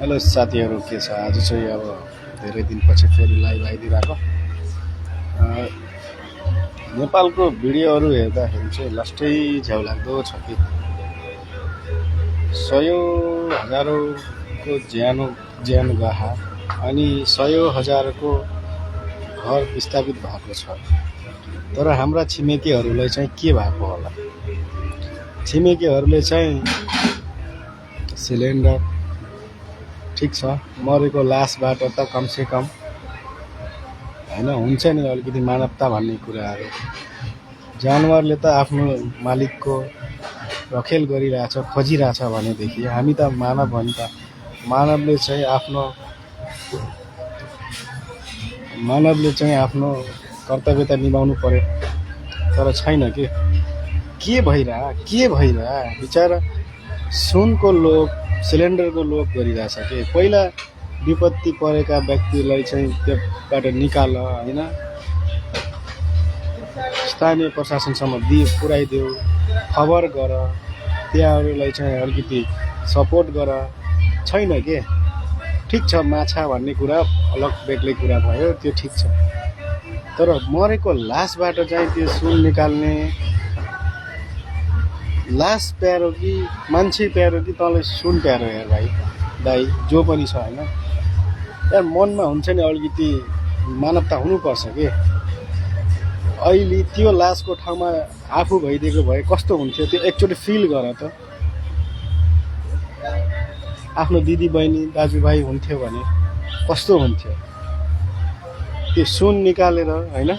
Hello साथीहरू, के छ? आज चाहिँ अब धेरै दिनपछि फेरि लाइभ आइदिरहेको। नेपालको भिडियोहरू हेर्दाखेरि चाहिँ लास्टै झ्याउ लाग्दो छ कि सयौँ हजारौँको ज्यान गहा अनि सयौँ हजारको घर विस्थापित भएको छ। तर हाम्रा छिमेकीहरूलाई चाहिँ के भएको होला? छिमेकीहरूले चाहिँ सिलिन्डर ठिक छ, मरेको लासबाट त कमसेकम होइन हुन्छ नि अलिकति मानवता भन्ने कुराहरू। जानवरले त आफ्नो मालिकको रखेल गरिरहेछ, खोजिरहेछ भनेदेखि हामी त मानव हो नि त। मानवले चाहिँ आफ्नो कर्तव्य त निभाउनु पर्यो, तर छैन के भइरह बिचारा सुनको लोभ, सिलिन्डरको लोभ गरिरहेछ कि। पहिला विपत्ति परेका व्यक्तिलाई चाहिँ त्योबाट निकाल होइन, स्थानीय प्रशासनसम्म पुर्याइदेऊ, खबर गर, त्यहाँहरूलाई चाहिँ अलिकति सपोर्ट गर। छैन के। ठिक छ, माछा भन्ने कुरा अलग बेग्लै कुरा भयो, त्यो ठिक छ। तर मरेको लासबाट चाहिँ त्यो सुन निकाल्ने, लास प्यारो कि मान्छे प्यारो कि तँलाई सुन प्यारो? यार भाइ दाइ जो पनि छ होइन, यार मनमा हुन्छ नि अलिकति मानवता हुनुपर्छ के। अहिले त्यो लासको ठाउँमा आफू भइदिएको भए कस्तो हुन्थ्यो त्यो एकचोटि फिल गर त। आफ्नो दिदी बहिनी दाजुभाइ हुन्थ्यो भने कस्तो हुन्थ्यो? त्यो सुन निकालेर होइन,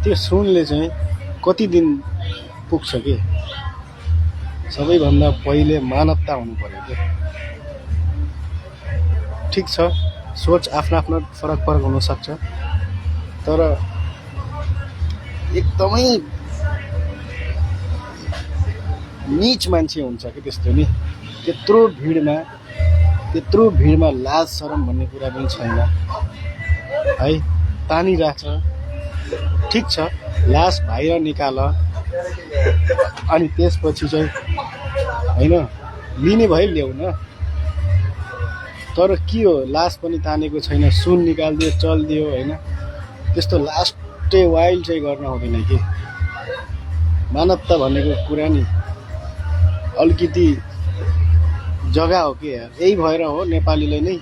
त्यो सुनले चाहिँ कति दिन पुग्छ के। सबैभन्दा पहिले मानवता हुनु पर्यो के। ठिक छ, सोच आफ्नो फरक हुनसक्छ, तर एकदमै नीच मान्छे हुन्छ कि त्यस्तो नि। त्यत्रो भिडमा लाज शरम भन्ने कुरा पनि छैन है, तानिरहेछ। ठिक छ, लास बाहिर निकाल अनि त्यसपछि चाहिँ होइन लिने भए ल्याउ न। तर के हो, लास पनि तानेको छैन, सुन निकालिदियो चलिदियो होइन। त्यस्तो लास्टै वाइल्ड चाहिँ गर्न हुँदैन कि। मानवता भनेको कुरा नि अलिकति जग्गा हो कि यार। यही भएर हो नेपालीलाई नै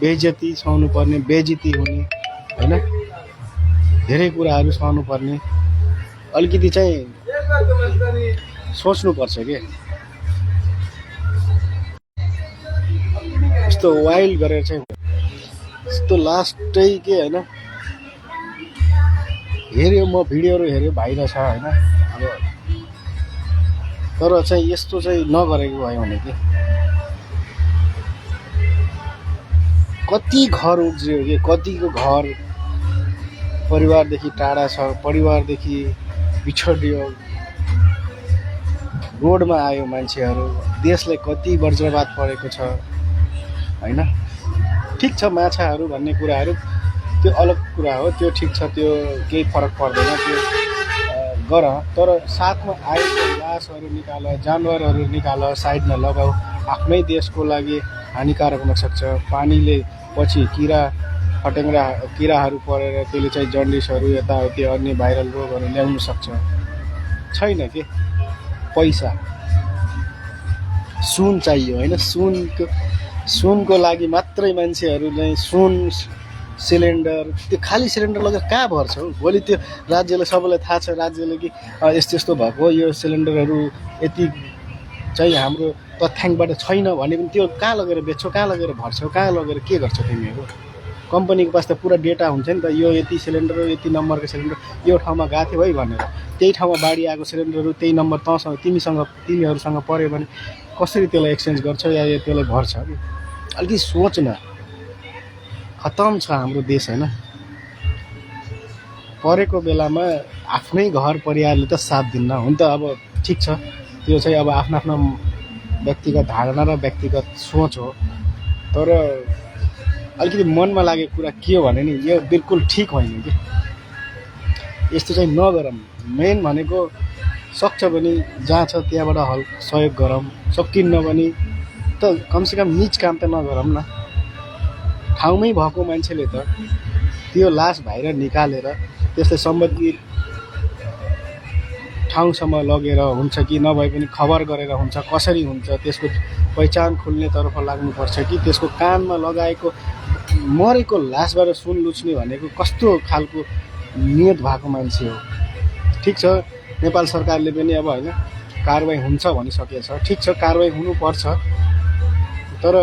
बेइज्जती सहनु पर्ने, बेइज्जती हुने होइन, धेरै कुराहरू सहनु पर्ने। अलिकति चाहिँ सोच्नुपर्छ के। यस्तो वाइल्ड गरेर चाहिँ यस्तो लास्टै के होइन। हेऱ्यो, म भिडियोहरू हेऱ्यो, भाइरल छ होइन। अब तर चाहिँ यस्तो चाहिँ नगरेको भयो भने कि कति घर उब्जियो कि, कतिको घर परिवारदेखि टाढा छ, परिवारदेखि बिछोडियो, रोडमा आयो मान्छेहरू। देशलाई कति वज्रपात परेको छ होइन। ठिक छ, माछाहरू भन्ने कुराहरू त्यो अलग कुरा हो, त्यो ठिक छ, त्यो केही फरक पर्दैन, त्यो गर। तर साथमा आएको लासहरू निकाल, जानवरहरू निकाल, साइडमा लगाऊ। आफ्नै देशको लागि हानिकारक हुनसक्छ। पानीले पछि किराहरू परेर त्यसले चाहिँ जन्डिसहरू, यताउति अन्य भाइरल रोगहरू ल्याउन सक्छ। छैन के। पैसा सुन चाहियो होइन, सुनको लागि मात्रै मान्छेहरू चाहिँ सुन सिलिन्डर, त्यो खाली सिलिन्डर लगेर कहाँ भर्छ हौ? भोलि त्यो राज्यले, सबैलाई थाहा छ राज्यले कि यस्तो भएको, यो सिलिन्डरहरू यति चाहिँ हाम्रो तथ्याङ्कबाट छैन भने पनि त्यो कहाँ लगेर बेच्छौ, कहाँ लगेर भर्छौ, कहाँ लगेर के गर्छौ तिमीहरू? कम्पनीको पास त पुरा डेटा हुन्छ नि त, यो यति सिलिन्डर, यति नम्बरको सिलिन्डर यो ठाउँमा गएको थियो है भनेर। त्यही ठाउँमा बाढी आएको सिलिन्डरहरू त्यही नम्बर तिमीहरूसँग पऱ्यो भने कसरी त्यसलाई एक्सचेन्ज गर्छौ या त्यसलाई भर्छ कि? अलिकति सोच न। खतम छ हाम्रो देश होइन। परेको बेलामा आफ्नै घर परिवारले त साथ दिन्न। हुन त अब ठिक छ, त्यो चाहिँ अब आफ्नो व्यक्तिगत धारणा र व्यक्तिगत सोच हो। तर अलिकति मनमा लागेको कुरा के हो भने नि, यो बिल्कुल ठिक होइन कि। यस्तो चाहिँ नगरौँ। मेन भनेको सक्छ भने जहाँ छ त्यहाँबाट सहयोग गरौँ, सकिन्न भने कमसेकम निज काम त नगरौँ न। ठाउँमै भएको मान्छेले त त्यो लास बाहिर निकालेर त्यसलाई सम्बन्धित ठाउँसम्म लगेर हुन्छ कि नभए पनि खबर गरेर हुन्छ, कसरी हुन्छ त्यसको पहिचान खोल्नेतर्फ लाग्नुपर्छ कि त्यसको कानमा लगाएको मरेको लासबाट सुन लुच्ने भनेको कस्तो खालको नियत भएको मान्छे हो। ठिक छ, नेपाल सरकारले पनि अब होइन कारवाही हुन्छ भनिसकेको छ, ठिक छ कारवाही हुनुपर्छ, तर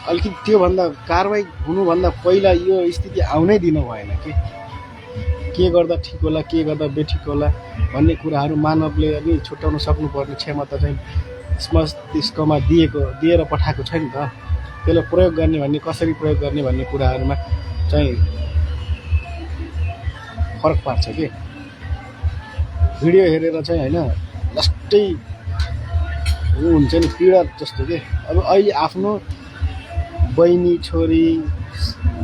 अलिकति त्योभन्दा कारवाही हुनुभन्दा पहिला यो स्थिति आउनै दिनु भएन कि के गर्दा ठिक होला के गर्दा बेठिक होला भन्ने कुराहरू मानवले अलि छुट्याउन सक्नुपर्ने क्षमता चाहिँ मस्तिष्कमा दिएर पठाएको छ नि त। त्यसलाई प्रयोग गर्ने भन्ने कसरी प्रयोग गर्ने भन्ने कुराहरूमा चाहिँ फरक पार्छ कि भिडियो हेरेर चाहिँ होइन जस्तै हुन्छ नि पीडा जस्तो के। अब अहिले आफ्नो बहिनी छोरी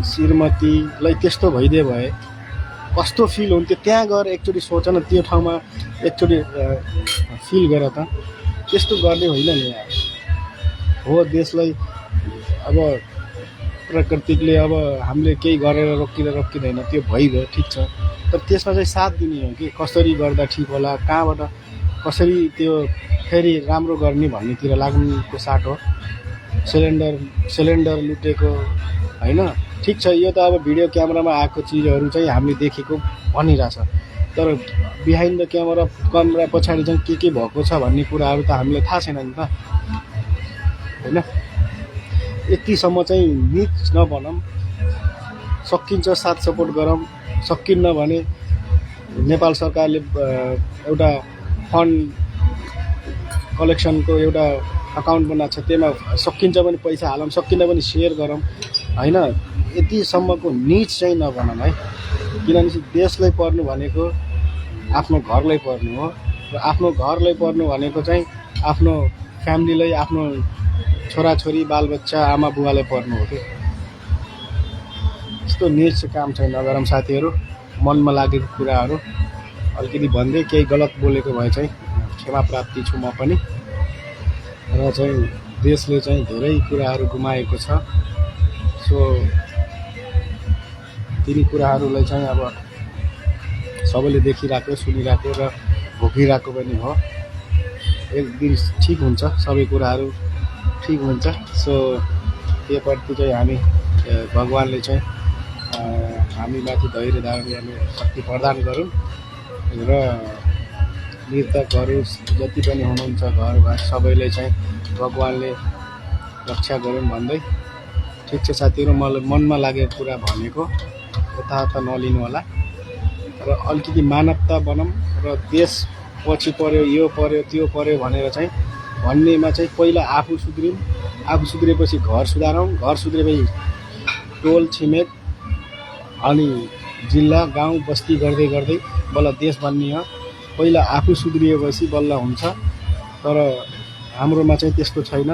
श्रीमतीलाई त्यस्तो भइदिए भए कस्तो फिल हुन्थ्यो, त्यहाँ गएर एकचोटि सोच न, त्यो ठाउँमा एकचोटि फिल गर त। त्यस्तो गर्ने होइन नि यार। हो देशलाई अब प्राकृतिकले अब हामीले केही गरेर रोकिँदैन, त्यो भइगयो ठिक छ, तर त्यसमा चाहिँ साथ दिने हो कि कसरी गर्दा ठिक होला, कहाँबाट कसरी त्यो फेरि राम्रो गर्ने भन्नेतिर लाग्नुको साट हो। सिलिन्डर लुटेको होइन ठिक छ, यो त अब भिडियो क्यामेरामा आएको चिजहरू चाहिँ हामीले देखेको भनिरहेछ, तर बिहाइन्ड द क्यामेरा पछाडि चाहिँ के भएको छ भन्ने कुराहरू त हामीलाई थाहा छैन नि त होइन। यतिसम्म चाहिँ निच नबनौँ, सकिन्छ साथ सपोर्ट गरौँ, सकिन्न भने नेपाल सरकारले एउटा फन्ड कलेक्सनको एउटा अकाउन्ट बनाएको छ, त्यसमा सकिन्छ भने पैसा हालौँ, सकिन्न भने सेयर गरौँ होइन। यतिसम्मको निच चाहिँ नबनौँ है, किनभने देशलाई पर्नु भनेको आफ्नो घरलाई पर्नु हो, र आफ्नो घरलाई पर्नु भनेको चाहिँ आफ्नो फ्यामिलीलाई, आफ्नो छोराछोरी बालबच्चा आमा बुवालाई पर्नु हो कि। यस्तो निच काम चाहिँ नगरौँ साथीहरू। मनमा लागेको कुराहरू अलिकति भन्दै केही गलत बोलेको भए चाहिँ क्षमा प्राप्ति छु म पनि। र चाहिँ देशले चाहिँ धेरै कुराहरू गुमाएको छ, सो तिनी कुराहरूलाई चाहिँ अब सबैले देखिरहेको सुनिरहेको र भोगिरहेको पनि हो। एक दिन ठिक हुन्छ, सबै कुराहरू ठिक हुन्छ। सो त्योप्रति चाहिँ हामी भगवान्ले चाहिँ हामीमाथि धैर्य धारण गर्ने शक्ति प्रदान गरून् र मृतकहरू जति पनि हुनुहुन्छ घरमा सबैले चाहिँ भगवान्ले रक्षा गरून् भन्दै ठिक छ साथीहरू। मलाई मनमा लागेको कुरा भनेको यथार्थ नलिनु होला र अलिकति मानवता बनाऊँ र देश पछि पर्यो यो पर्यो त्यो पर्यो भनेर चाहिँ भन्नेमा चाहिँ पहिला आफू सुध्रिउँ, आफू सुध्रिएपछि घर सुधारौँ, घर सुध्रिएपछि टोल छिमेक अनि जिल्ला गाउँ बस्ती गर्दै गर्दै बल्ल देश बन्ने हो। पहिला आफू सुध्रिएपछि बल्ल हुन्छ, तर हाम्रोमा चाहिँ त्यस्तो छैन।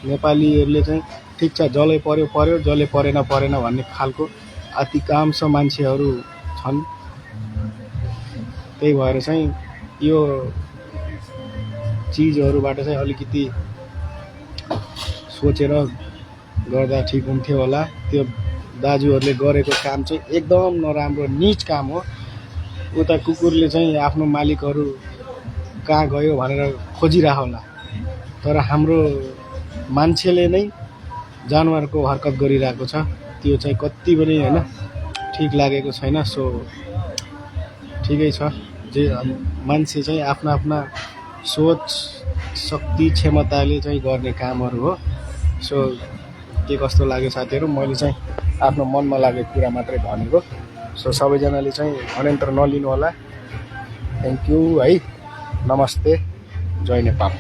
नेपालीहरूले चाहिँ ठिक छ जसले पर्यो पर्यो, जसले परेन भन्ने खालको अधिकांश मान्छेहरू छन्। त्यही भएर चाहिँ यो चिजहरूबाट चाहिँ अलिकति सोचेर गर्दा ठिक हुन्थ्यो होला। त्यो दाजुहरूले गरेको काम चाहिँ एकदम नराम्रो नीच काम हो। उता कुकुरले चाहिँ आफ्नो मालिकहरू कहाँ गयो भनेर खोजिरह होला, तर हाम्रो मान्छेले नै जानवरको हरकत गरिरहेको छ। त्यो चाहिँ कति पनि होइन ठिक लागेको छैन। सो ठिकै छ, जे मान्छे चाहिँ आफ्ना आफ्ना सोच शक्ति क्षमताले चाहिँ गर्ने कामहरू हो। सो के कस्तो लाग्यो साथीहरू, मैले चाहिँ आफ्नो मनमा लागेको कुरा मात्रै भनेको। सो सबैजनाले चाहिँ अनन्तर नलिनु होला। थ्याङ्क यू है, नमस्ते, जय नेपाल।